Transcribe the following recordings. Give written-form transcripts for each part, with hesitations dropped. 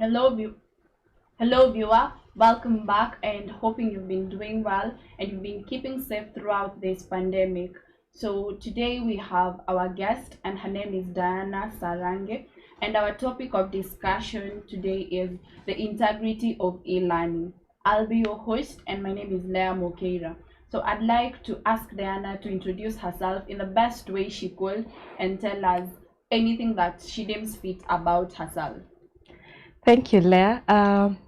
Hello, hello viewer. Welcome back and hoping you've been doing well and you've been keeping safe throughout this pandemic. So today we have our guest and her name is Diana Sarange, and our topic of discussion today is the integrity of e-learning. I'll be your host and my name is Lea Mokeira. So I'd like to ask Diana to introduce herself in the best way she could and tell us anything that she deems fit about herself. Thank you, Leah.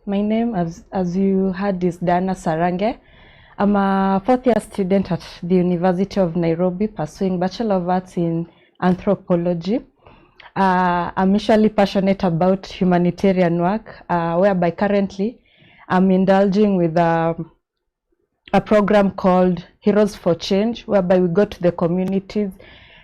My name, as you heard, is Diana Sarange. I'm a fourth-year student at the University of Nairobi, pursuing Bachelor of Arts in Anthropology. I'm usually passionate about humanitarian work, whereby currently I'm indulging with a program called Heroes for Change, whereby we go to the communities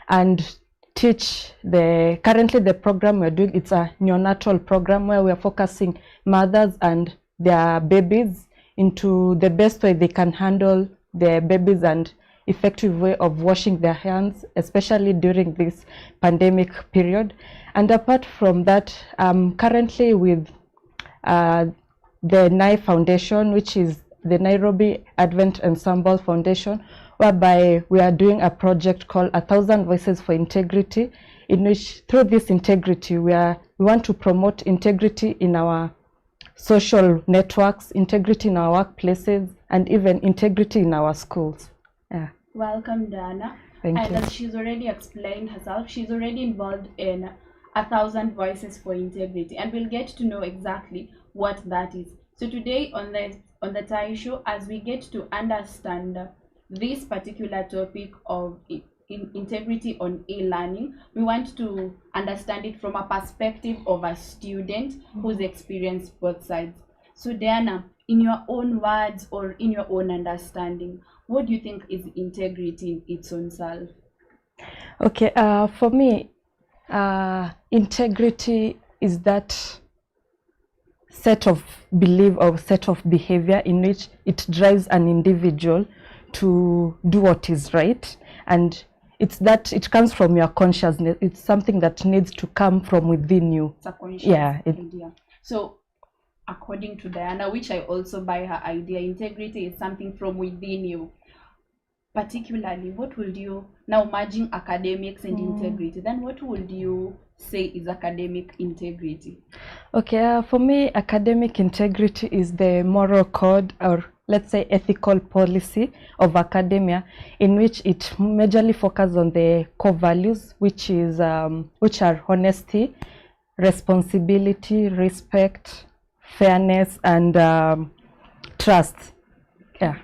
and teach currently the program we're doing. It's a neonatal program where we're focusing mothers and their babies into the best way they can handle their babies and effective way of washing their hands, especially during this pandemic period. And apart from that, I'm currently with the NAI Foundation, which is the Nairobi Advent Ensemble Foundation, whereby we are doing a project called 1,000 Voices for Integrity, in which through this integrity we want to promote integrity in our social networks, integrity in our workplaces, and even integrity in our schools. Yeah. Welcome, Diana. Thank you. And as she's already explained herself, she's already involved in 1,000 Voices for Integrity, and we'll get to know exactly what that is. So today on the TAI show, as we get to understand this particular topic of integrity on e-learning, we want to understand it from a perspective of a student who's experienced both sides. So Diana, in your own words or in your own understanding, what do you think is integrity in its own self? Okay, for me, integrity is that set of belief or set of behavior in which it drives an individual to do what is right, and it's that it comes from your consciousness. It's something that needs to come from within you. It's a conscious idea. So according to Diana, which I also buy her idea, integrity is something from within you. Particularly, what would you, now merging academics and integrity, then what would you say is academic integrity? Okay, for me, academic integrity is the moral code, or let's say ethical policy of academia, in which it majorly focuses on the core values, which are honesty, responsibility, respect, fairness, and trust. Yeah.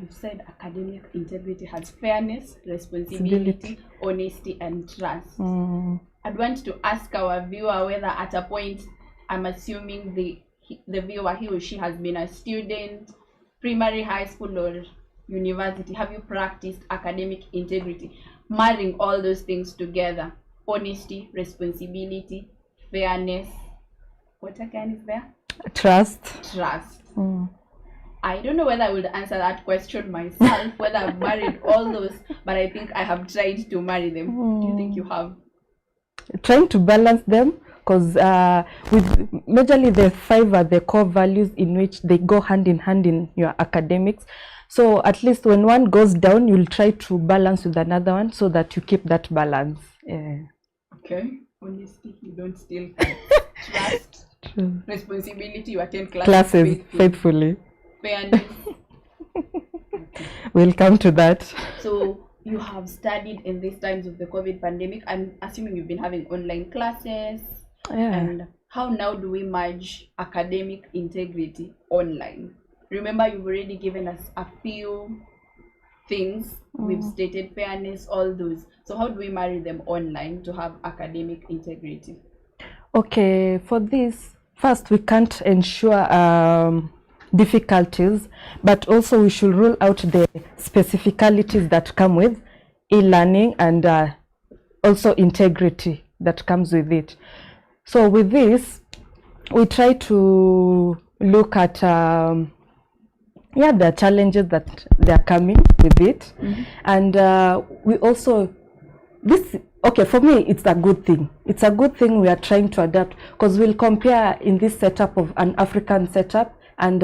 You've said academic integrity has fairness, responsibility, honesty, and trust. I'd want to ask our viewer whether at a point, I'm assuming the viewer, he or she has been a student, primary, high school, or university. Have you practiced academic integrity, marrying all those things together? Honesty, responsibility, fairness. What again is there? Trust. I don't know whether I would answer that question myself, whether I've married all those, but I think I have tried to marry them. Do you think you have? Trying to balance them, because with majorly the 5 are the core values in which they go hand in hand in your academics. So at least when one goes down, you'll try to balance with another one so that you keep that balance. Yeah. Okay. Honesty, you don't steal. Trust. True. Responsibility, you attend classes faithfully. Fairness. We'll come to that. So you have studied in these times of the COVID pandemic. I'm assuming you've been having online classes. Yeah. And how now do we merge academic integrity online? Remember, you've already given us a few things. We've stated fairness, all those. So how do we marry them online to have academic integrity? Okay, for this, first we can't ensure difficulties, but also we should rule out the specificalities that come with e-learning and also integrity that comes with it. So with this, we try to look at the challenges that they are coming with it, and we also, this okay, for me, it's a good thing. It's a good thing we are trying to adapt, because we'll compare in this setup of an African setup and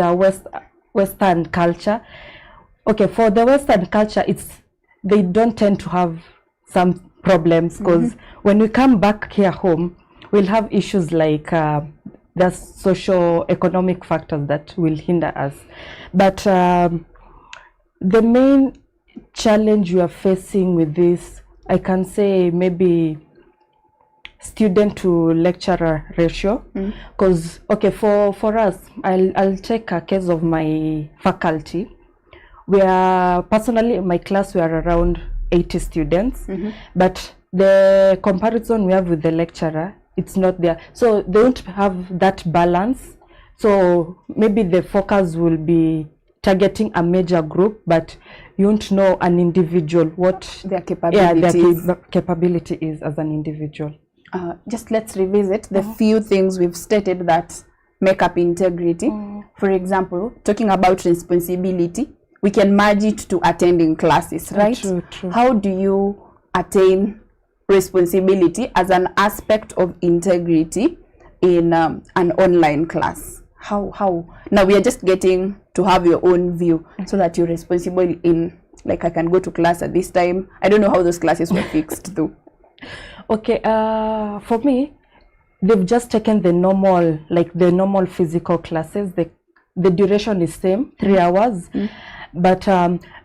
Western culture. Okay, for the Western culture, they don't tend to have some problems, because when we come back here home, we'll have issues like the socio-economic factors that will hinder us. But the main challenge you are facing with this, I can say maybe student to lecturer ratio, because okay, for us, I'll take a case of my faculty. We are personally in my class, we are around 80 students, but the comparison we have with the lecturer, it's not there, so they don't have that balance. So maybe the focus will be targeting a major group, but you won't know an individual what their capabilities. Their capability is as an individual. Just let's revisit the few things we've stated that make up integrity. For example, talking about responsibility, we can merge it to attending classes, right? True. How do you attain responsibility as an aspect of integrity in an online class? How? Now we are just getting to have your own view, so that you're responsible in, like, I can go to class at this time. I don't know how those classes were fixed though. Okay, for me, they've just taken the normal physical classes. The duration is same, 3 hours, but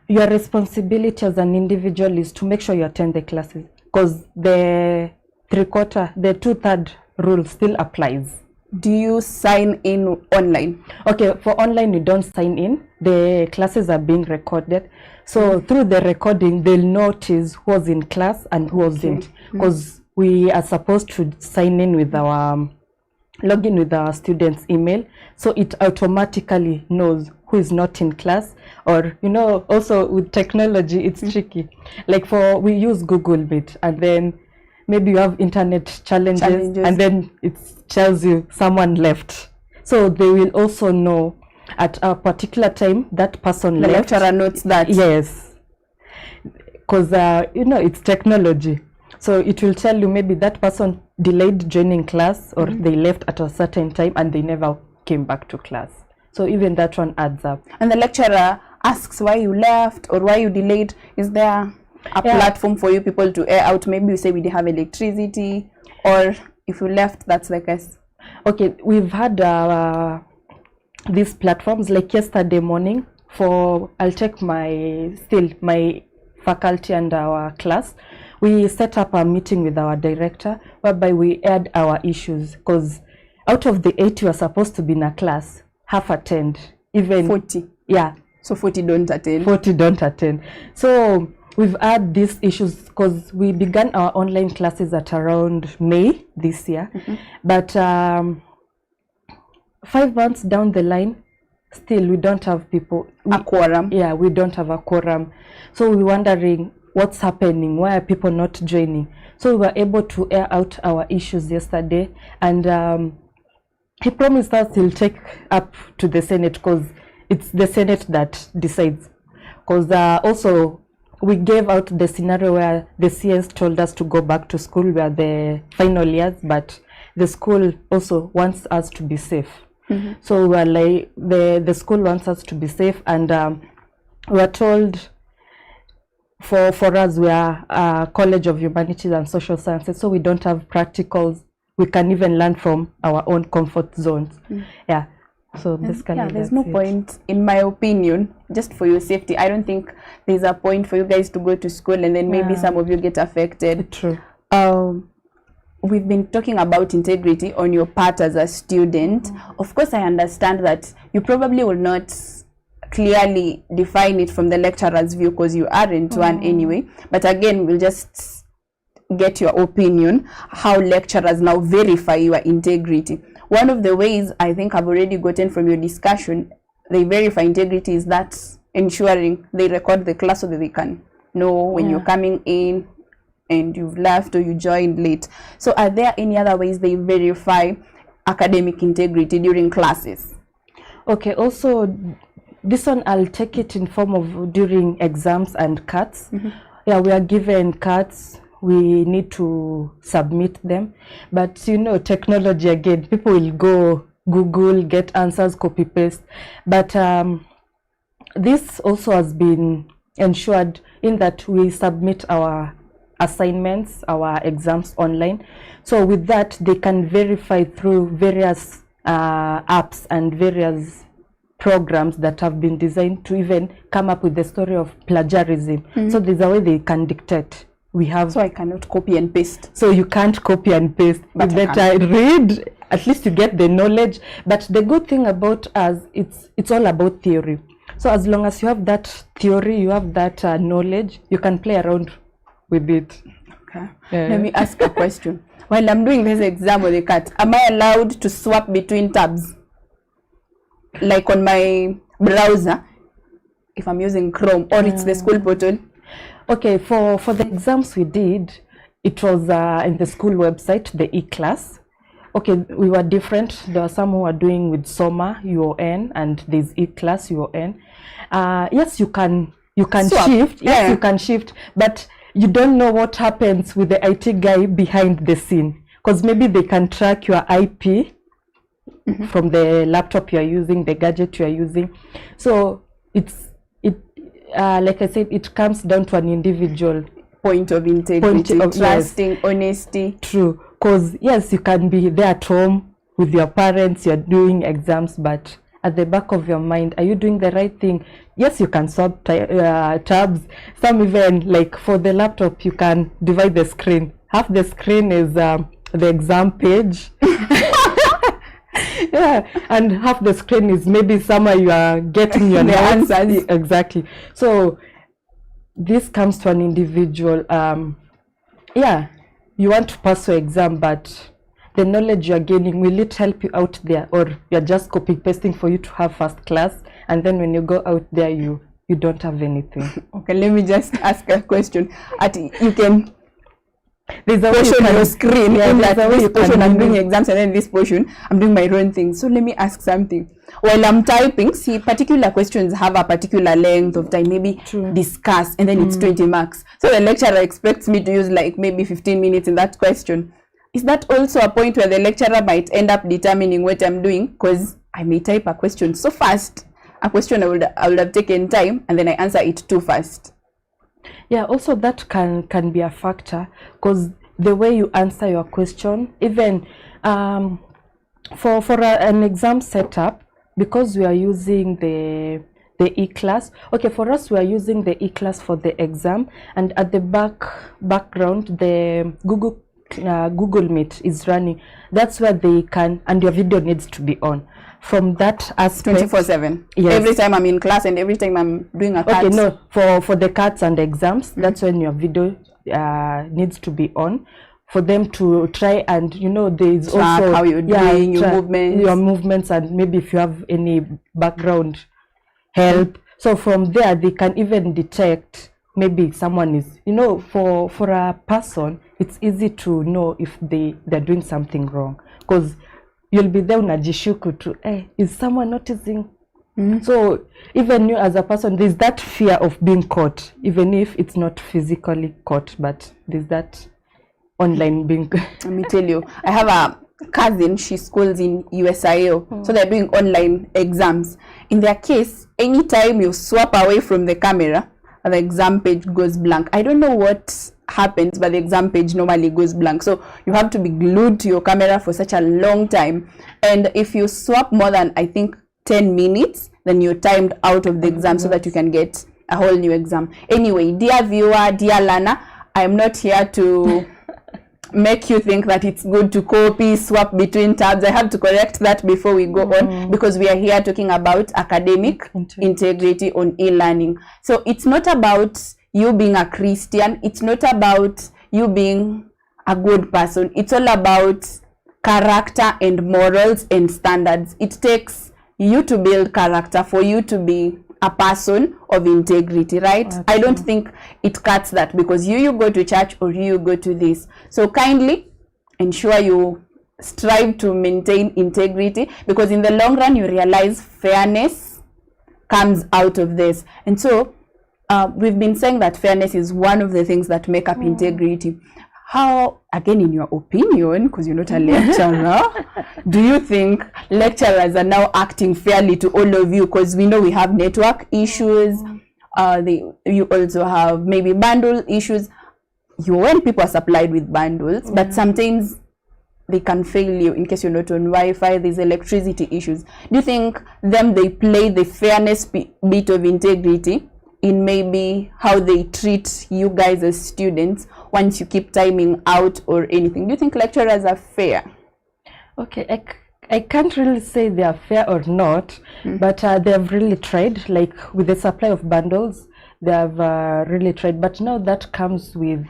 your responsibility as an individual is to make sure you attend the classes, because the 2/3 rule still applies. Do you sign in online? Okay, for online you don't sign in. The classes are being recorded, so through the recording they'll notice who was in class and who wasn't, because we are supposed to sign in with our login with our students' email, so it automatically knows who is not in class. Or also with technology, it's tricky. Like we use Google Meet, and then maybe you have internet challenges. And then it tells you someone left, so they will also know at a particular time that person left. The lecturer notes that. Yes, because it's technology, so it will tell you maybe that person delayed joining class, or they left at a certain time and they never came back to class. So even that one adds up. And the lecturer asks why you left or why you delayed. Is there a platform for you people to air out? Maybe you say we didn't have electricity, or if you left, that's like us. Okay, we've had these platforms. Like yesterday morning, I'll take my faculty and our class, we set up a meeting with our director, whereby we aired our issues, because out of the 80 who are supposed to be in a class, half attend. Even 40. Yeah. So 40 don't attend. 40 don't attend. So we've had these issues because we began our online classes at around May this year. But 5 months down the line, still we don't have people. A quorum. Yeah, we don't have a quorum. So we're wondering what's happening, why are people not joining? So we were able to air out our issues yesterday, and he promised us he'll take up to the Senate, because it's the Senate that decides. Because also we gave out the scenario where the CS told us to go back to school. We are the final years, but the school also wants us to be safe. So we're like, the school wants us to be safe, and we're told for us, we are a College of Humanities and Social Sciences, so we don't have practicals. We can even learn from our own comfort zones. Yeah. So basically, there's no point, in my opinion, just for your safety. I don't think there's a point for you guys to go to school and then maybe some of you get affected. True. We've been talking about integrity on your part as a student. Of course, I understand that you probably will not clearly define it from the lecturer's view, because you aren't one anyway. But again, we'll just get your opinion, how lecturers now verify your integrity. One of the ways I think I've already gotten from your discussion, they verify integrity, is that ensuring they record the class so that they can know when you're coming in and you've left or you joined late. So are there any other ways they verify academic integrity during classes? Okay, also this one I'll take it in form of during exams and cards. Yeah, we are given cards we need to submit them. But you know, technology again, people will go Google, get answers, copy paste. But this also has been ensured in that we submit our assignments, our exams online. So with that, they can verify through various apps and various programs that have been designed to even come up with the story of plagiarism. So there's a way they can dictate. We have, so I cannot copy and paste. so you can't copy and paste. But You I better read, at least you get the knowledge. But the good thing about us, it's all about theory. So as long as you have that theory, you have that knowledge, you can play around with it. Okay. Let me ask a question. While I'm doing this exam with the cat, am I allowed to swap between tabs? Like on my browser, if I'm using Chrome, or it's the school portal? Okay, for the exams we did, it was in the school website, the e-class. Okay, we were different. There were some who were doing with Soma, UON, and there's e-class, UON. Yes, you can Swap. shift. Yes, Yeah. you can shift, but you don't know what happens with the IT guy behind the scene, because maybe they can track your IP from the laptop you are using, the gadget you are using. So like I said, it comes down to an individual. Point of integrity, Yes. trusting, honesty. True, because yes, you can be there at home with your parents, you're doing exams, but at the back of your mind, are you doing the right thing? Yes, you can swap tabs. Some even, like for the laptop, you can divide the screen. Half the screen is the exam page. Yeah, and half the screen is maybe somewhere you are getting your The notes. answers. Exactly. So this comes to an individual. Yeah, you want to pass your exam, but the knowledge you're gaining, will it help you out there, or you're just copy pasting for you to have first class, and then when you go out there, you don't have anything? Okay, let me just ask a question. You can There's a way you portion can- your screen, yeah, in there's that a way this you can portion I'm doing mimic. exams, and then this portion I'm doing my own thing. So let me ask something. While I'm typing, see, particular questions have a particular length of time, maybe discuss, and then it's 20 marks. So the lecturer expects me to use like maybe 15 minutes in that question. Is that also a point where the lecturer might end up determining what I'm doing? Because I may type a question so fast, a question I would have taken time, and then I answer it too fast. Yeah, also that can be a factor, because the way you answer your question, even for an exam setup, because we are using the e-class. Okay, for us, we are using the e-class for the exam, and at the background, the Google Meet is running. That's where they can, and your video needs to be on. From that aspect, 24/7. Yes. Every time I'm in class and every time I'm doing a cat. Okay, no, for the cards and the exams, that's when your video needs to be on, for them to try and, you know, there's Track also how you're doing, your track movements. your movements, and maybe if you have any background help. So from there, they can even detect maybe someone is, you know, for a person, it's easy to know if they're doing something wrong, because you'll be there unajishuku to, is someone noticing? So even you as a person, there's that fear of being caught, even if it's not physically caught, but there's that online being. Let me tell you, I have a cousin, she schools in USIO, so they're doing online exams. In their case, anytime you swap away from the camera, the exam page goes blank. I don't know what happens, but the exam page normally goes blank. So you have to be glued to your camera for such a long time. And if you swap more than, I think, 10 minutes, then you're timed out of the exam so that you can get a whole new exam. Anyway, dear viewer, dear learner, I'm not here to make you think that it's good to copy, swap between tabs. I have to correct that before we go on, because we are here talking about academic integrity on e-learning. So it's not about you being a Christian. It's not about you being a good person. It's all about character and morals and standards. It takes you to build character for you to be a person of integrity, right? I don't think it cuts that because you go to church or you go to this. So kindly ensure you strive to maintain integrity, because in the long run you realize fairness comes out of this. And so we've been saying that fairness is one of the things that make up integrity. How, again, in your opinion, because you're not a lecturer, do you think lecturers are now acting fairly to all of you? Because we know we have network issues, you also have maybe bundle issues. When people are supplied with bundles, but sometimes they can fail you in case you're not on Wi-Fi. There's electricity issues. Do you think they play the fairness bit of integrity in maybe how they treat you guys as students once you keep timing out or anything? Do you think lecturers are fair? Okay, I can't really say they are fair or not, but they have really tried, like with the supply of bundles. They have really tried, but now that comes with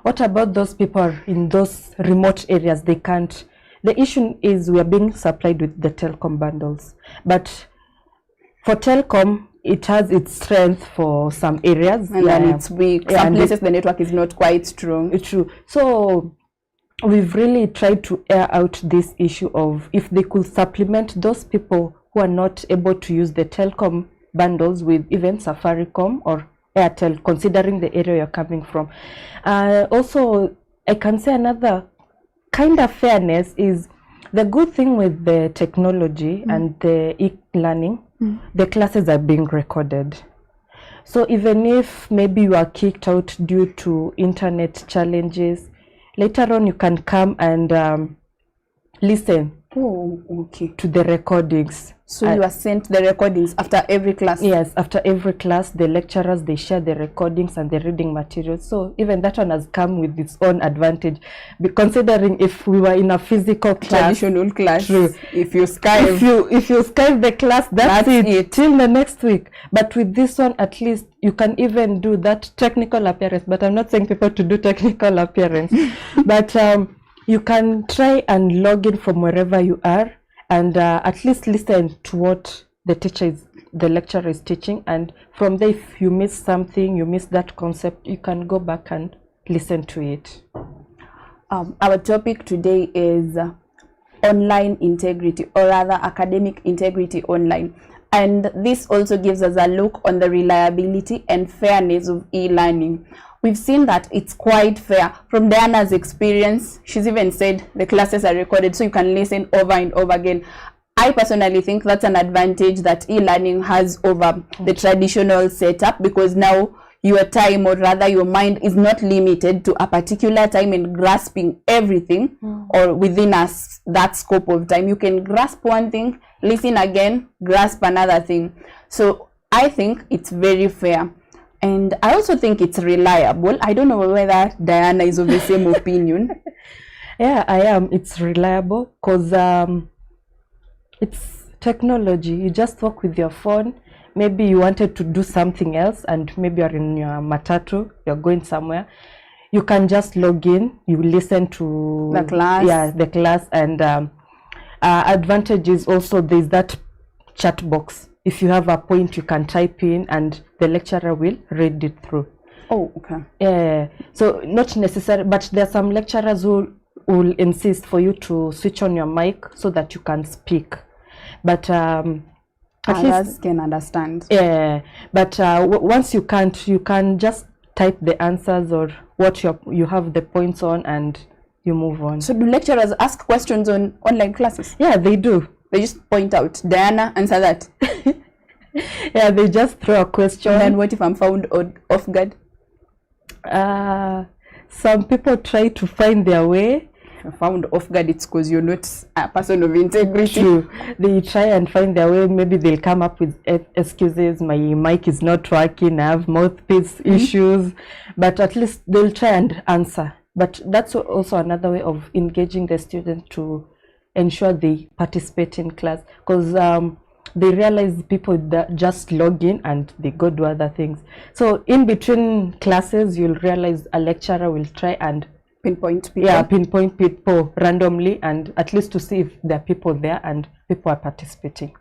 what about those people in those remote areas? They can't. The issue is we are being supplied with the telecom bundles, but for telecom it has its strength for some areas, and then it's weak. Some places the network is not quite strong. It's true. So we've really tried to air out this issue of if they could supplement those people who are not able to use the telecom bundles with even Safaricom or Airtel, considering the area you're coming from. Also, I can say another kind of fairness is the good thing with the technology and the e-learning, the classes are being recorded. So even if maybe you are kicked out due to internet challenges, later on you can come and listen to the recordings. So you are sent the recordings after every class? Yes, after every class, the lecturers, they share the recordings and the reading materials. So even that one has come with its own advantage. Considering if we were in a physical class, traditional class, true. If you Skype, if you Skype the class, that's it till the next week. But with this one, at least you can even do that technical appearance. But I'm not saying people to do technical appearance, but you can try and log in from wherever you are and at least listen to what the lecturer is teaching, and from there, if you miss something, you miss that concept, you can go back and listen to it. Our topic today is online integrity, or rather academic integrity online, and this also gives us a look on the reliability and fairness of e-learning. We've seen that it's quite fair. From Diana's experience, she's even said the classes are recorded so you can listen over and over again. I personally think that's an advantage that e-learning has over the traditional setup, because now your time, or rather your mind, is not limited to a particular time and grasping everything or within that scope of time. You can grasp one thing, listen again, grasp another thing. So I think it's very fair. And I also think it's reliable. I don't know whether Diana is of the same opinion. Yeah, I am. It's reliable because it's technology. You just work with your phone. Maybe you wanted to do something else and maybe you're in your matatu, you're going somewhere. You can just log in, you listen to the class. Yeah, the class. And advantage is also there's that chat box. If you have a point, you can type in and the lecturer will read it through. Oh, okay. Yeah. So not necessary, but there are some lecturers who will insist for you to switch on your mic so that you can speak. But others can understand. Yeah. But once you can't, you can just type the answers or what you have the points on and you move on. So do lecturers ask questions on online classes? Yeah, they do. They just point out, Diana, answer that. Yeah, they just throw a question. And then what if I'm found off guard? Some people try to find their way. If you're found off guard, it's because you're not a person of integrity. True. They try and find their way. Maybe they'll come up with excuses. My mic is not working. I have mouthpiece issues. But at least they'll try and answer. But that's also another way of engaging the student to ensure they participate in class, because they realize people that just log in and they go do other things. So in between classes, you'll realize a lecturer will try and pinpoint people. Yeah, pinpoint people randomly, and at least to see if there are people there and people are participating.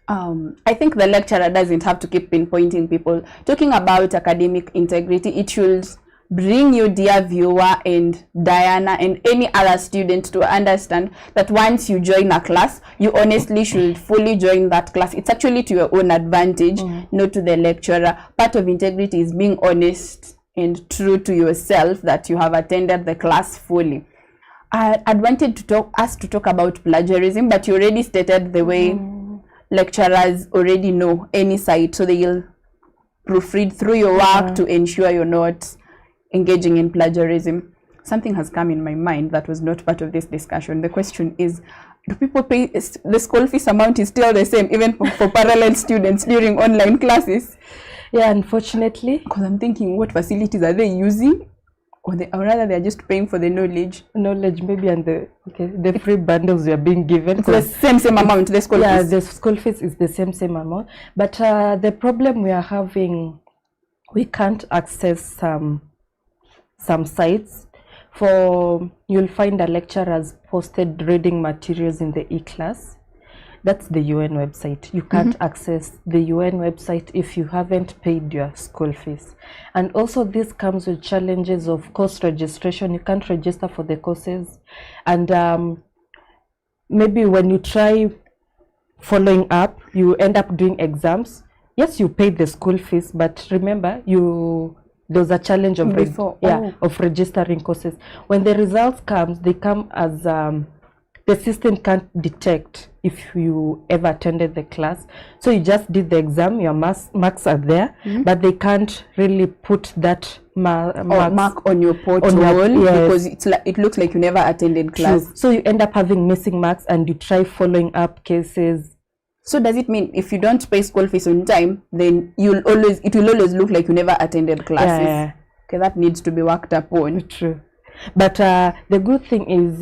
I think the lecturer doesn't have to keep pinpointing people. Talking about academic integrity, it should bring you, dear viewer, and Diana, and any other student to understand that once you join a class, you honestly should fully join that class. It's actually to your own advantage, not to the lecturer. Part of integrity is being honest and true to yourself that you have attended the class fully. I'd wanted to talk about plagiarism, but you already stated the way lecturers already know any site, so they'll proofread through your work to ensure you're not engaging in plagiarism. Something has come in my mind that was not part of this discussion. The question is, do people pay the school fees amount is still the same even for parallel students during online classes? Yeah, unfortunately. Because I'm thinking, what facilities are they using? Or rather they're just paying for the knowledge Maybe, and the free bundles we are being given. It's the same amount, the school fees. Yeah, the school fees is the same amount. But the problem we are having, we can't access some sites. You'll find a lecturer has posted reading materials in the e-class. That's the UN website. You can't access the UN website if you haven't paid your school fees. And also this comes with challenges of course registration. You can't register for the courses. And maybe when you try following up, you end up doing exams. Yes, you paid the school fees, but remember, there's a challenge of of registering courses. When the results comes, they come as the system can't detect if you ever attended the class. So you just did the exam, your marks are there, but they can't really put that mark on your portal because it looks like you never attended class. True. So you end up having missing marks and you try following up cases. So does it mean if you don't pay school fees on time, then it will always look like you never attended classes? Yeah. Okay, that needs to be worked upon. True. But the good thing is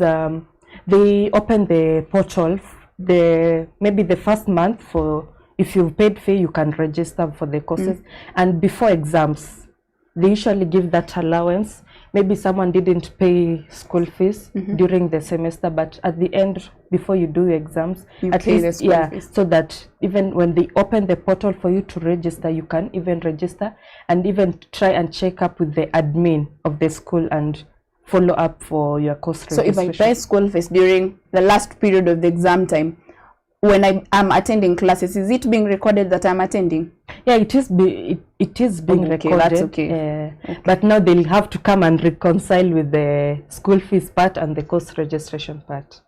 they open the portal maybe the first month for if you've paid fee, you can register for the courses. And before exams, they usually give that allowance. Maybe someone didn't pay school fees during the semester, but at the end, before you do your exams, you at pay least the school fees. so that even when they open the portal for you to register, you can even register and even try and check up with the admin of the school and follow up for your course registration. So if I pay school fees during the last period of the exam time, when I'm attending classes, is it being recorded that I'm attending? Yeah, it is being recorded. That's okay. But now they'll have to come and reconcile with the school fees part and the course registration part.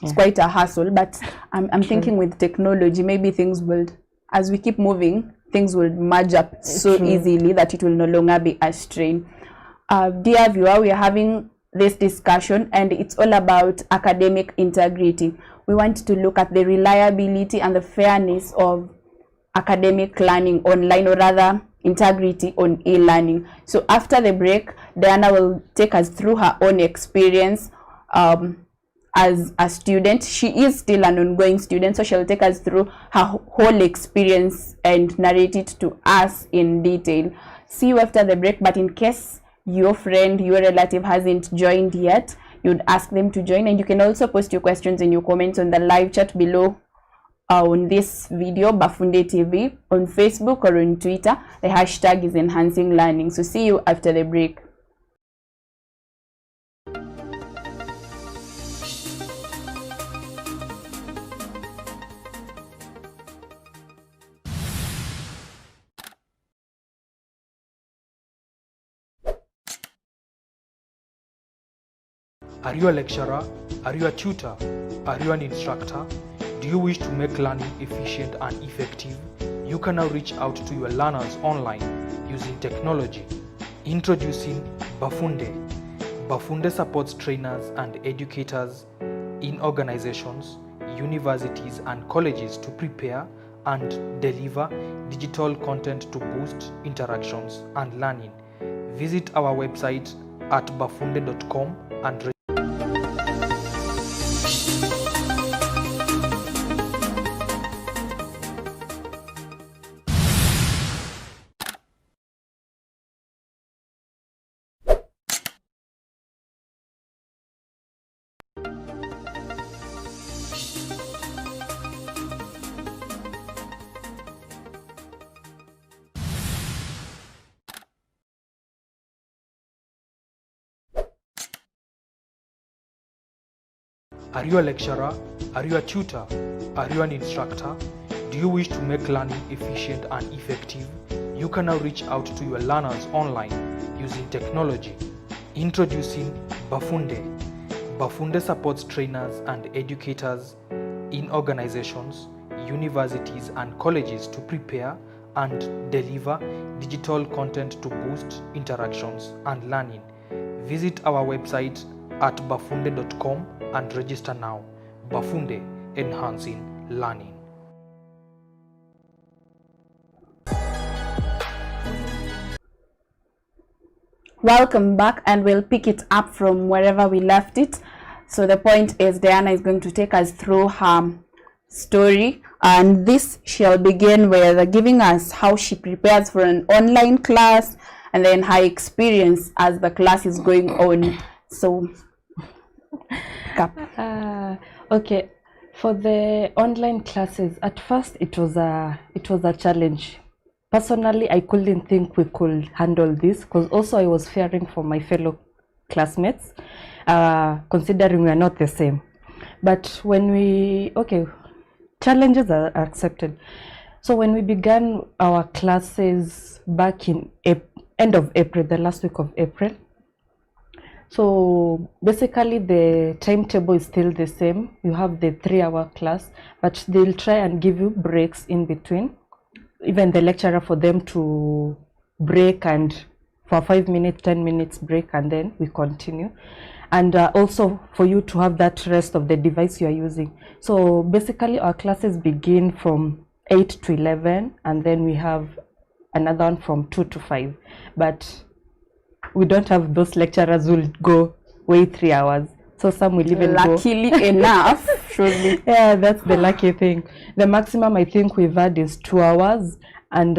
It's quite a hassle, but I'm thinking with technology, maybe things will, as we keep moving, things will merge up so easily that it will no longer be a strain. Dear viewer, we are having this discussion and it's all about academic integrity. We want to look at the reliability and the fairness of academic learning online, or rather integrity on e-learning. So after the break, Diana will take us through her own experience as a student. She is still an ongoing student, so she'll take us through her whole experience and narrate it to us in detail. See you after the break, but in case your friend, your relative hasn't joined yet, you'd ask them to join, and you can also post your questions and your comments on the live chat below on this video, Bafunde TV, on Facebook or on Twitter. The hashtag is enhancing learning. So see you after the break. Are you a lecturer? Are you a tutor? Are you an instructor? Do you wish to make learning efficient and effective? You can now reach out to your learners online using technology. Introducing Bafunde. Bafunde supports trainers and educators in organizations, universities and colleges to prepare and deliver digital content to boost interactions and learning. Visit our website at bafunde.com and Are you a lecturer? Are you a tutor? Are you an instructor? Do you wish to make learning efficient and effective? You can now reach out to your learners online using technology. Introducing Bafunde. Bafunde supports trainers and educators in organizations, universities and colleges to prepare and deliver digital content to boost interactions and learning. Visit our website at bafunde.com and register now. Bafunde, enhancing learning. Welcome back, and we'll pick it up from wherever we left it. So the point is, Diana is going to take us through her story, and this she'll begin with giving us how she prepares for an online class and then her experience as the class is going on. So okay, for the online classes, at first it was a challenge. Personally, I couldn't think we could handle this, because also I was fearing for my fellow classmates, considering we are not the same. But when challenges are accepted. So when we began our classes back in end of April, the last week of April, so basically the timetable is still the same. You have the 3-hour class, but they'll try and give you breaks in between, even the lecturer, for them to break, and for 5 minutes, 10 minutes break, and then we continue. And also for you to have that rest of the device you are using. So basically our classes begin from 8 to 11, and then we have another one from 2 to 5. But we don't have those lecturers who will go wait 3 hours. So some will even luckily enough, surely. Yeah, that's the lucky thing. The maximum I think we've had is 2 hours. And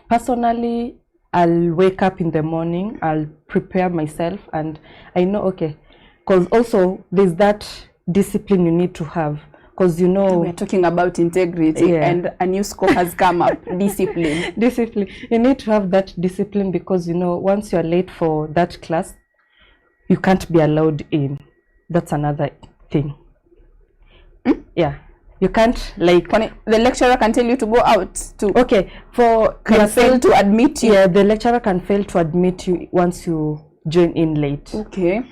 personally, I'll wake up in the morning, I'll prepare myself, and I know, okay, because also there's that discipline you need to have, because you know we're talking about integrity, and a new scope has come up. Discipline. You need to have that discipline, because you know once you're late for that class, you can't be allowed in. That's another thing. Yeah, you can't, like, the lecturer can tell you to go out too. Okay, can fail to admit you. Yeah, the lecturer can fail to admit you once you join in late. Okay.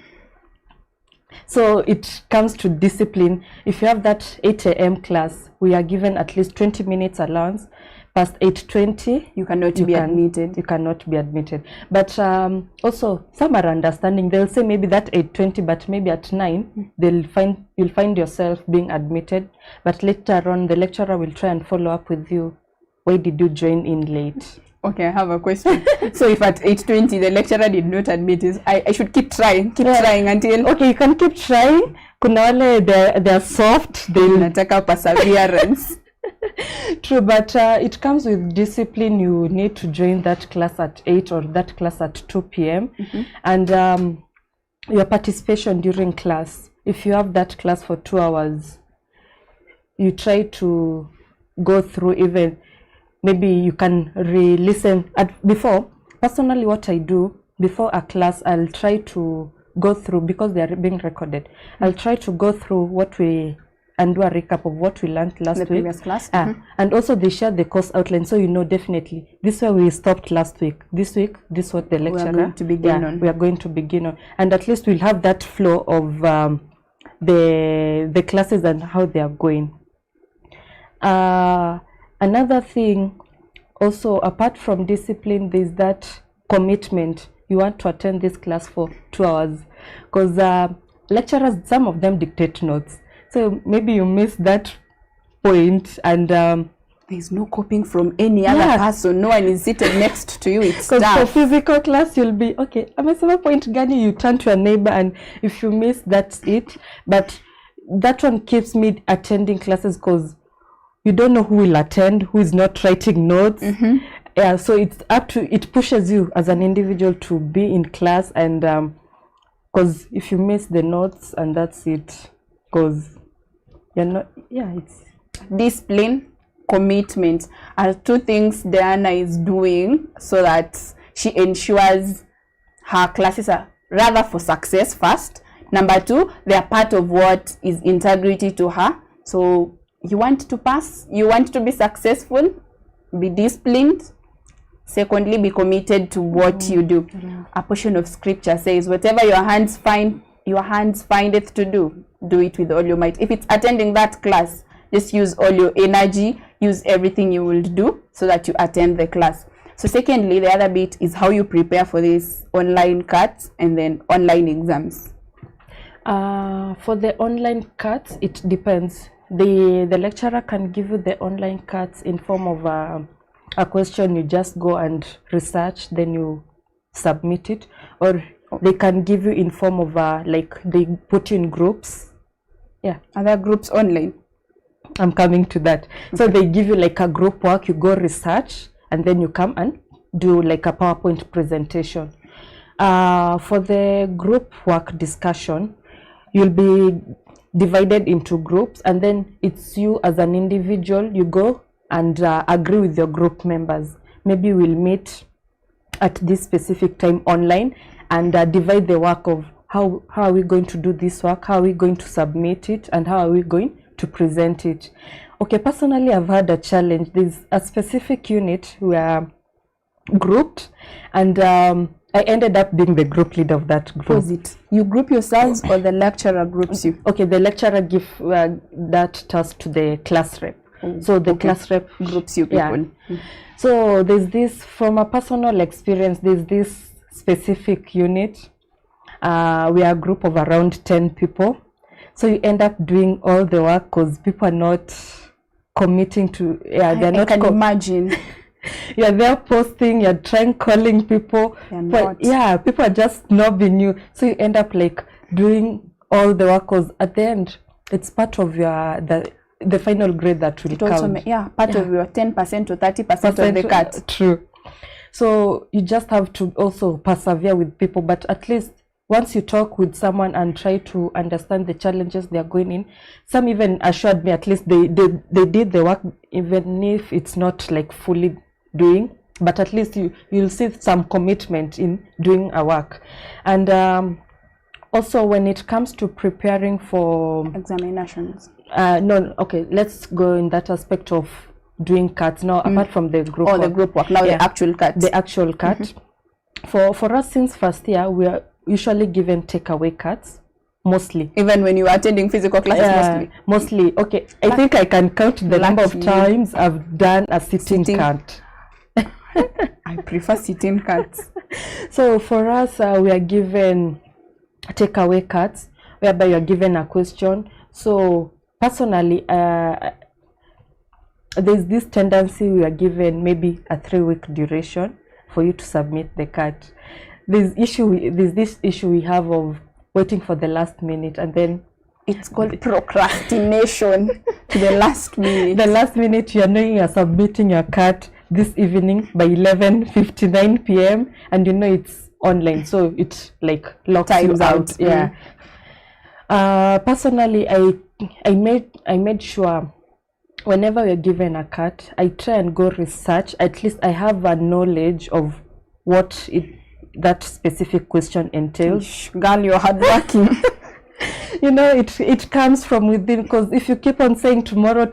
So it comes to discipline. If you have that 8 a.m. class, we are given at least 20 minutes allowance. Past 8:20, you cannot be admitted. You cannot be admitted. But also some are understanding. They'll say maybe that 8:20, but maybe at 9 you'll find yourself being admitted. But later on, the lecturer will try and follow up with you. Why did you join in late? Okay, I have a question. So if at 8:20 the lecturer did not admit it, I should keep trying until... Okay, you can keep trying. Kuna wale they're soft. They'll nataka perseverance. True, but it comes with discipline. You need to join that class at 8 or that class at 2 p.m. And your participation during class, if you have that class for 2 hours, you try to go through, even maybe you can re-listen. Before, personally, what I do before a class, I'll try to go through, because they are being recorded, I'll try to go through what we and do a recap of what we learned last week. Previous class. And also they share the course outline, so you know definitely this way we stopped last week. This week, this is what the lecturer we are going to begin on. We are going to begin on, and at least we'll have that flow of the classes and how they are going. Another thing, also apart from discipline, there's that commitment. You want to attend this class for 2 hours, because lecturers, some of them dictate notes. So maybe you miss that point, and there's no copying from any other person. No one is seated next to you. It's because for physical class, you'll be okay. Amesema point gani, you turn to your neighbor, and if you miss, that's it. But that one keeps me attending classes, because you don't know who will attend, who is not writing notes. Yeah, so it's up to, it pushes you as an individual to be in class, and because if you miss the notes, and that's it, because you're not, it's discipline, commitment are two things Diana is doing so that she ensures her classes are rather for success first, Number two, they are part of what is integrity to her. So you want to pass, you want to be successful, be disciplined. Secondly, be committed to what you do. A portion of scripture says, whatever your hands findeth to do, do it with all your might. If it's attending that class, just use all your energy, use everything you will do so that you attend the class. So secondly, the other bit is how you prepare for this online CAT and then online exams. For the online CAT, it depends. The lecturer can give you the online CAT in form of a question. You just go and research, then you submit it, or they can give you in form of like they put you in groups. Yeah, other groups online. I'm coming to that. So they give you like a group work, you go research, and then you come and do like a PowerPoint presentation. For the group work discussion, you'll be divided into groups, and then it's you as an individual, you go and agree with your group members. Maybe we'll meet at this specific time online and divide the work of how are we going to do this work, how are we going to submit it, and how are we going to present it. Okay, personally, I've had a challenge. There's a specific unit we are grouped, and I ended up being the group leader of that group. Was it you group yourselves or the lecturer groups you? Okay, the lecturer gives that task to the class rep. So the class rep groups you people. Yeah. So there's this, from a personal experience, there's this specific unit. We are a group of around 10 people. So you end up doing all the work because people are not committing to, they're not. I can imagine. You're there posting, you're trying calling people, but yeah, people are just snobbing you. So you end up like doing all the work, because at the end, it's part of your the final grade that will count. Also, part of your 10% or 30% of the CAT. True. So you just have to also persevere with people, but at least once you talk with someone and try to understand the challenges they are going in, some even assured me at least they did the work, even if it's not like fully doing, but at least you'll see some commitment in doing a work. And also when it comes to preparing for examinations, okay, let's go in that aspect of doing CAT now, apart from the group work. The group work, now the actual CAT. The actual CAT. For us, since first year, we are usually given takeaway CATs, mostly. Even when you are attending physical classes, mostly. Okay, I think I can count the number of times I've done a sitting CAT. I prefer sitting CATs. So for us, we are given takeaway CATs, whereby you are given a question. So personally, there's this tendency we are given maybe a 3-week duration for you to submit the CAT. There's this issue we have of waiting for the last minute, and then it's called procrastination to the last minute. The last minute, you're knowing you're submitting your CAT this evening by 11:59 p.m. and you know it's online, so it like locks you out. Yeah. Personally, I made sure whenever we're given a CAT, I try and go research. At least I have a knowledge of what that specific question entails. Girl, you're hardworking. You know, it comes from within, because if you keep on saying tomorrow,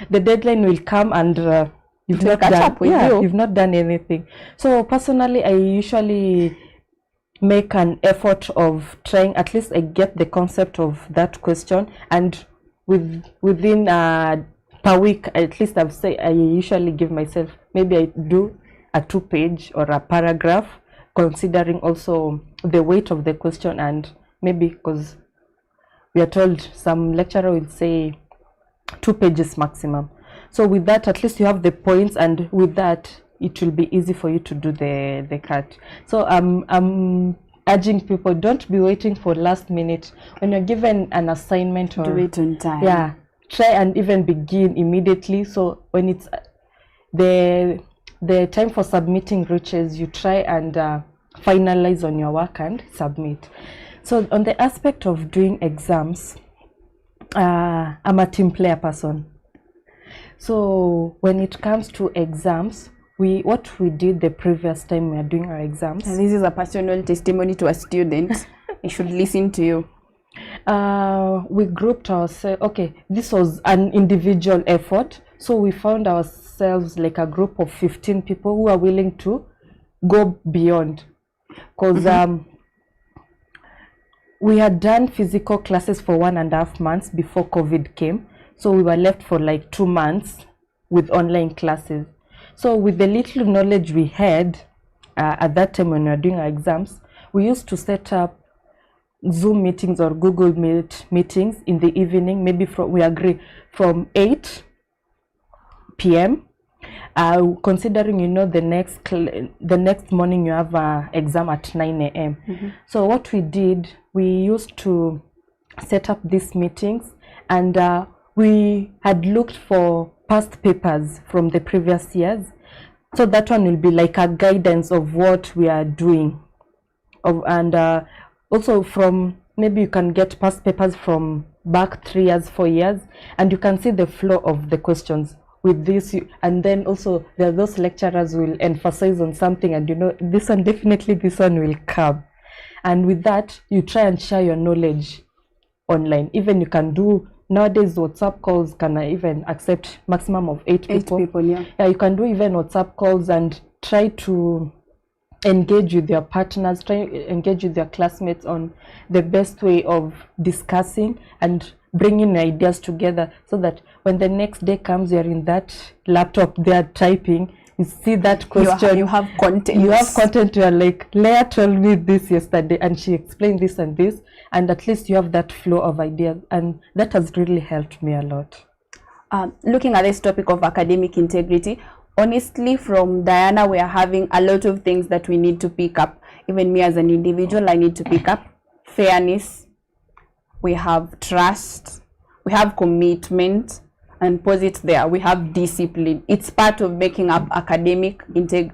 the deadline will come and you've not done anything. So personally, I usually make an effort of trying, at least I get the concept of that question, and within per week, at least I usually give myself, maybe I do a 2-page or a paragraph, considering also the weight of the question, and maybe because we are told some lecturer will say 2 pages maximum. So with that, at least you have the points, and with that, it will be easy for you to do the CAT. So I'm urging people, don't be waiting for last minute. When you're given an assignment, or do it on time. Yeah, try and even begin immediately. So when it's the time for submitting reaches, you try and finalize on your work and submit. So on the aspect of doing exams, I'm a team player person. So when it comes to exams, what we did the previous time we are doing our exams. And this is a personal testimony to a student. I should listen to you? We grouped ourselves. Okay, this was an individual effort. So we found ourselves like a group of 15 people who are willing to go beyond. Because we had done physical classes for 1.5 months before COVID came. So we were left for like 2 months with online classes. So with the little knowledge we had at that time when we were doing our exams, we used to set up Zoom meetings or Google Meet meetings in the evening, maybe we agree from 8 p.m. Considering, you know, the next morning you have an exam at 9 a.m. So what we did, we used to set up these meetings, and we had looked for past papers from the previous years. So that one will be like a guidance of what we are doing. Also from, maybe you can get past papers from back 3 years, 4 years, and you can see the flow of the questions with this. And then also there are those lecturers who will emphasize on something, and you know, this one, definitely this one will come. And with that, you try and share your knowledge online. Even you can do, nowadays WhatsApp calls can even accept maximum of 8 people. 8 people, yeah. Yeah, you can do even WhatsApp calls and try to engage with your partners, try to engage with your classmates on the best way of discussing and bringing ideas together, so that when the next day comes, you're in that laptop there typing, you see that question, you have content. You're like, Leah told me this yesterday and she explained this and this, and at least you have that flow of ideas, and that has really helped me a lot. Looking at this topic of academic integrity, honestly, from Diana, we are having a lot of things that we need to pick up. Even me as an individual, I need to pick up fairness. We have trust. We have commitment, and pause it there. We have discipline. It's part of making up academic integrity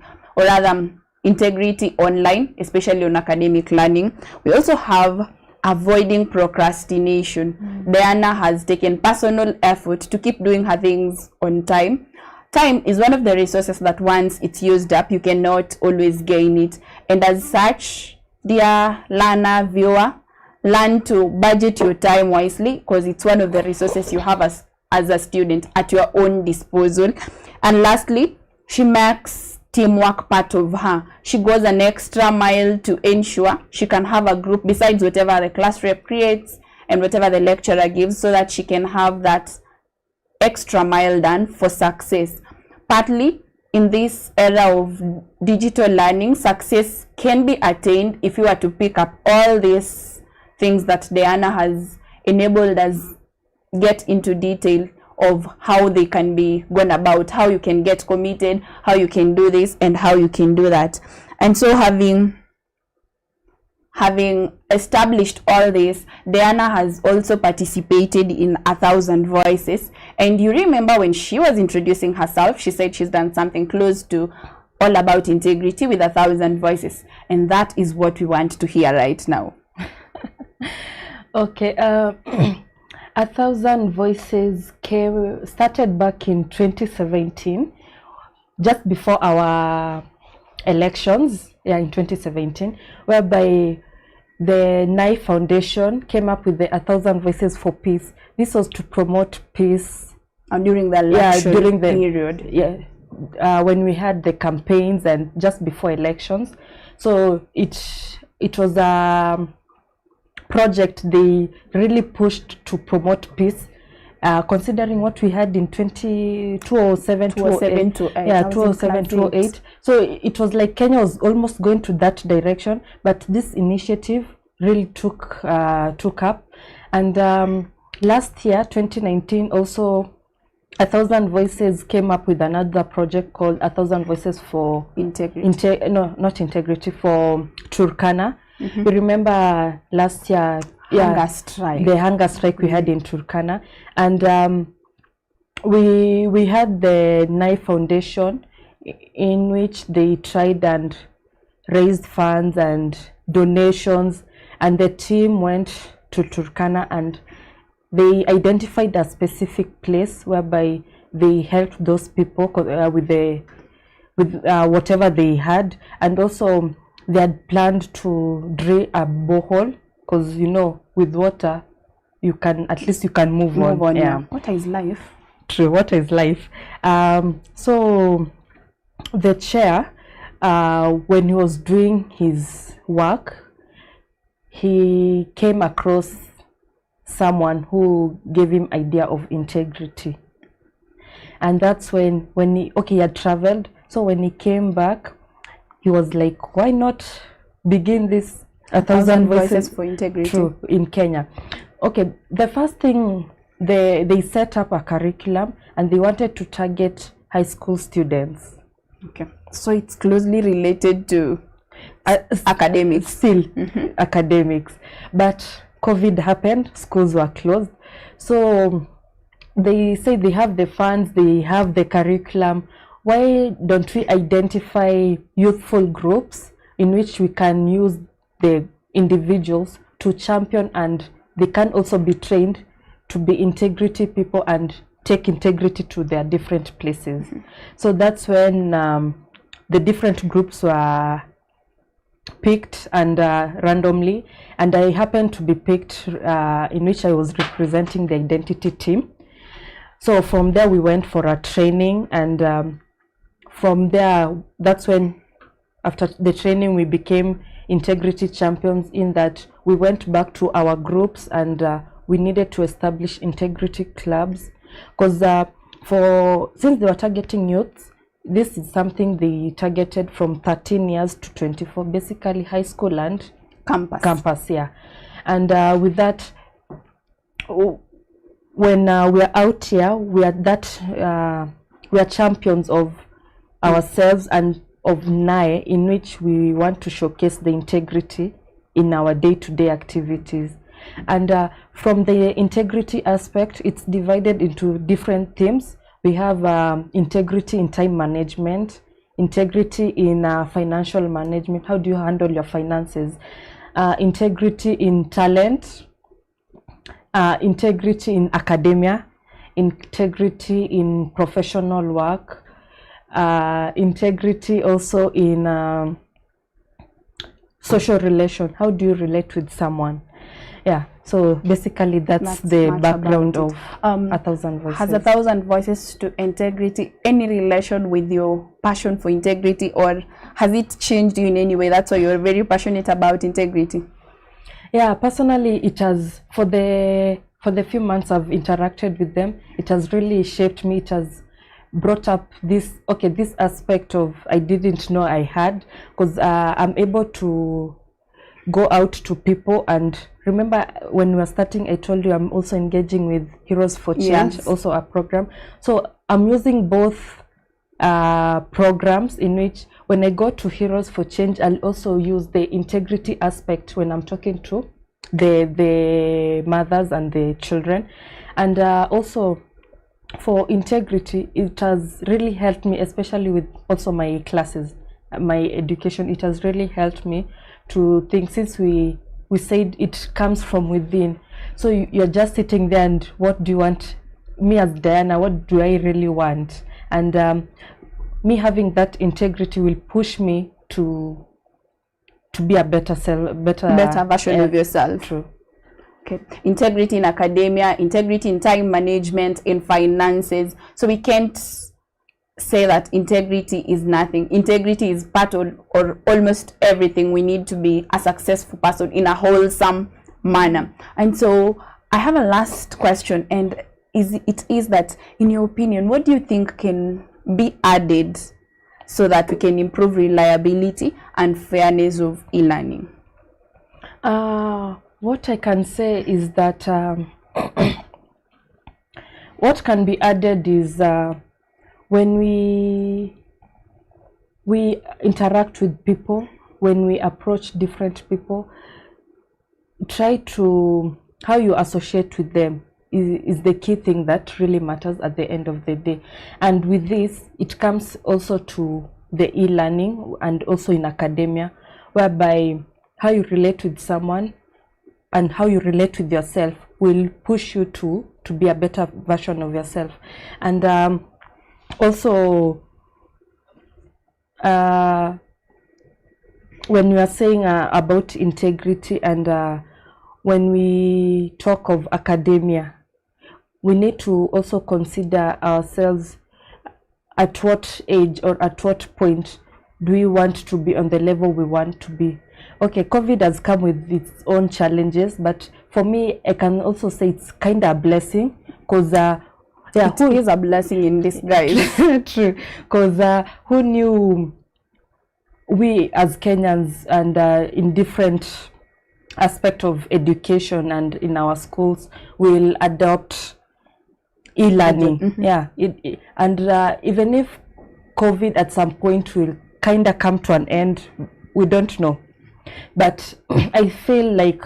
online, especially on academic learning. We also have avoiding procrastination. Diana has taken personal effort to keep doing her things on time. Time is one of the resources that once it's used up, you cannot always gain it. And as such, dear learner, viewer, learn to budget your time wisely, because it's one of the resources you have as a student at your own disposal. And lastly, she makes teamwork part of her. She goes an extra mile to ensure she can have a group besides whatever the class rep creates and whatever the lecturer gives, so that she can have that extra mile done for success. Partly in this era of digital learning, success can be attained if you are to pick up all these things that Diana has enabled us get into detail of how they can be gone about, how you can get committed, how you can do this and how you can do that. And so having established all this, Diana has also participated in 1,000 Voices. And you remember when she was introducing herself, she said she's done something close to all about integrity with 1,000 Voices. And that is what we want to hear right now. Okay, 1,000 Voices started back in 2017, just before our elections, in 2017, whereby the NAI Foundation came up with the 1,000 Voices for Peace. This was to promote peace during the election period. When we had the campaigns and just before elections. So it was a project they really pushed to promote peace. Considering what we had in 2007 to 08. So it was like Kenya was almost going to that direction, but this initiative really took up. And last year, 2019, also 1,000 Voices came up with another project called 1,000 Voices for Integrity. For Turkana. You remember last year, the hunger strike we had in Turkana, and we had the NAI Foundation, in which they tried and raised funds and donations, and the team went to Turkana and they identified a specific place whereby they helped those people with whatever they had, and also they had planned to drill a borehole, because you know with water you can at least you can move on. Yeah. Water is life. True, water is life. So the chair, when he was doing his work, he came across someone who gave him idea of integrity, and that's when he had traveled. So when he came back, he was like, why not begin this 1,000 voices for integrity? True, in Kenya. Okay, the first thing, they set up a curriculum and they wanted to target high school students. Okay, so it's closely related to academics. Still academics, but COVID happened, schools were closed, so they say they have the funds, they have the curriculum. Why don't we identify youthful groups in which we can use the individuals to champion, and they can also be trained to be integrity people and take integrity to their different places. So that's when the different groups were picked and randomly, and I happened to be picked, in which I was representing the identity team. So from there we went for a training, and from there, that's when after the training we became integrity champions, in that we went back to our groups and we needed to establish integrity clubs, because since they were targeting youths, this is something they targeted from 13 years to 24, basically high school and campus, yeah. And with that, when we are out here, we are champions of ourselves and of NAE, in which we want to showcase the integrity in our day-to-day activities. And from the integrity aspect, it's divided into different themes. We have integrity in time management, integrity in financial management, how do you handle your finances, integrity in talent, integrity in academia, integrity in professional work, integrity also in social relation, how do you relate with someone. Yeah, so basically that's the background of 1,000 voices. Has 1,000 voices to integrity any relation with your passion for integrity, or has it changed you in any way? That's why you're very passionate about integrity. Yeah, personally it has, for the few months I've interacted with them, it has really shaped me. It has brought up this aspect of I didn't know I had, because I'm able to go out to people. And remember when we were starting, I told you I'm also engaging with Heroes for Change, yes, also a program. So I'm using both programs, in which when I go to Heroes for Change, I'll also use the integrity aspect when I'm talking to the mothers and the children. And also for integrity, it has really helped me, especially with also my classes, my education. It has really helped me to think, since we said it comes from within, so you're just sitting there and what do you want? Me as Diana, what do I really want? And me having that integrity will push me to be a better version of yourself. True. Okay, integrity in academia, integrity in time management, in finances. So we can't say that integrity is nothing. Integrity is part of or almost everything we need to be a successful person in a wholesome manner. And so I have a last question, and it is that, in your opinion, what do you think can be added so that we can improve reliability and fairness of e-learning? What I can say is that what can be added is when we interact with people, when we approach different people, try to, how you associate with them is the key thing that really matters at the end of the day. And with this, it comes also to the e-learning and also in academia, whereby how you relate with someone and how you relate with yourself will push you to be a better version of yourself. And also when you are saying about integrity and when we talk of academia, we need to also consider ourselves at what age or at what point do we want to be on the level we want to be. Okay, COVID has come with its own challenges, but for me, I can also say it's kind of a blessing, because It is a blessing in disguise. true, because who knew we as Kenyans and in different aspect of education and in our schools will adopt e-learning. Yeah, and even if COVID at some point will kind of come to an end, we don't know. But I feel like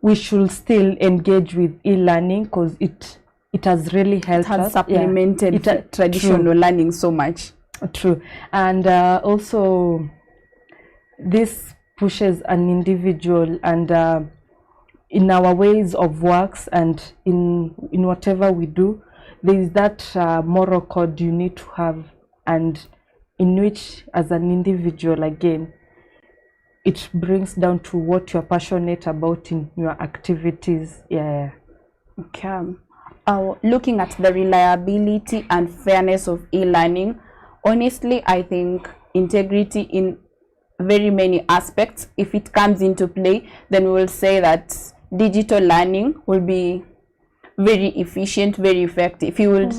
we should still engage with e-learning, because it has really helped Has us. supplemented traditional learning so much. True. And also this pushes an individual and in our ways of works and in whatever we do, there is that moral code you need to have, and in which as an individual, again, it brings down to what you're passionate about in your activities. Yeah. Okay. Looking at the reliability and fairness of e-learning, honestly, I think integrity in very many aspects, if it comes into play, then we will say that digital learning will be very efficient, very effective. If you would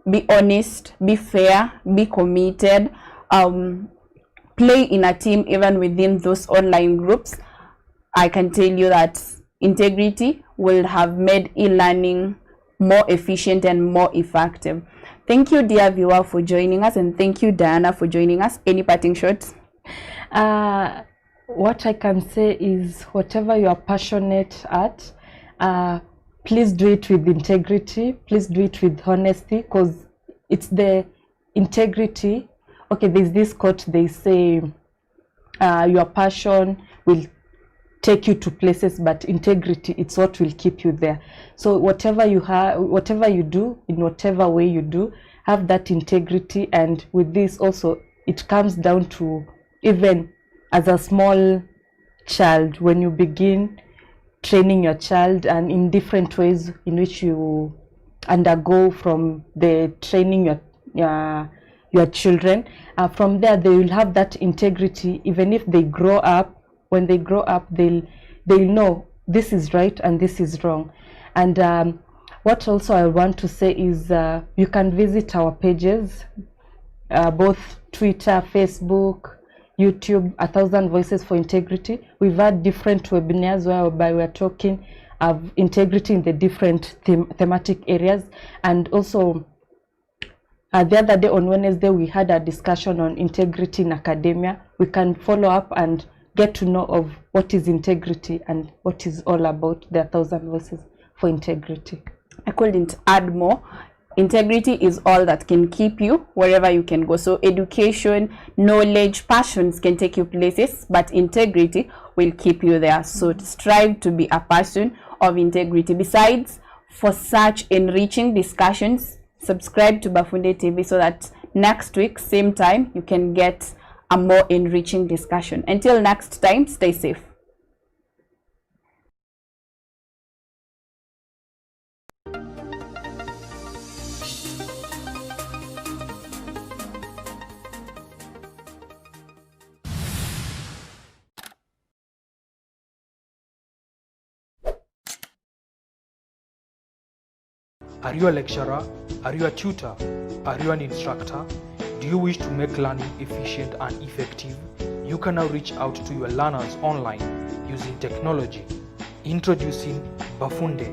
be honest, be fair, be committed, play in a team even within those online groups, I can tell you that integrity will have made e-learning more efficient and more effective. Thank you, dear viewer, for joining us, and thank you, Diana, for joining us. Any parting shots? What I can say is, whatever you are passionate at, please do it with integrity, please do it with honesty, because it's the integrity. Okay, there's this quote, they say your passion will take you to places, but integrity, it's what will keep you there. So whatever you have, whatever you do, in whatever way you do, have that integrity. And with this also, it comes down to, even as a small child, when you begin training your child, and in different ways in which you undergo from the training your children, from there they will have that integrity. Even if they grow up, when they grow up, they'll know this is right and this is wrong. And what also I want to say is, you can visit our pages, both Twitter, Facebook, YouTube, 1,000 Voices for Integrity. We've had different webinars whereby we're talking of integrity in the different thematic areas. And also the other day on Wednesday, we had a discussion on integrity in academia. We can follow up and get to know of what is integrity and what is all about the 1,000 Voices for Integrity. I couldn't add more. Integrity is all that can keep you wherever you can go. So education, knowledge, passions can take you places, but integrity will keep you there. So strive to be a person of integrity. Besides, for such enriching discussions, subscribe to Bafunde TV so that next week, same time, you can get a more enriching discussion. Until next time, stay safe. Are you a lecturer? Are you a tutor? Are you an instructor? Do you wish to make learning efficient and effective? You can now reach out to your learners online using technology. Introducing Bafunde.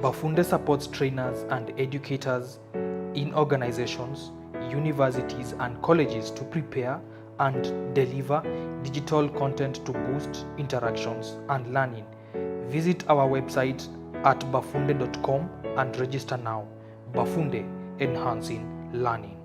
Bafunde supports trainers and educators in organizations, universities and colleges to prepare and deliver digital content to boost interactions and learning. Visit our website at bafunde.com and register now. Bafunde, enhancing learning.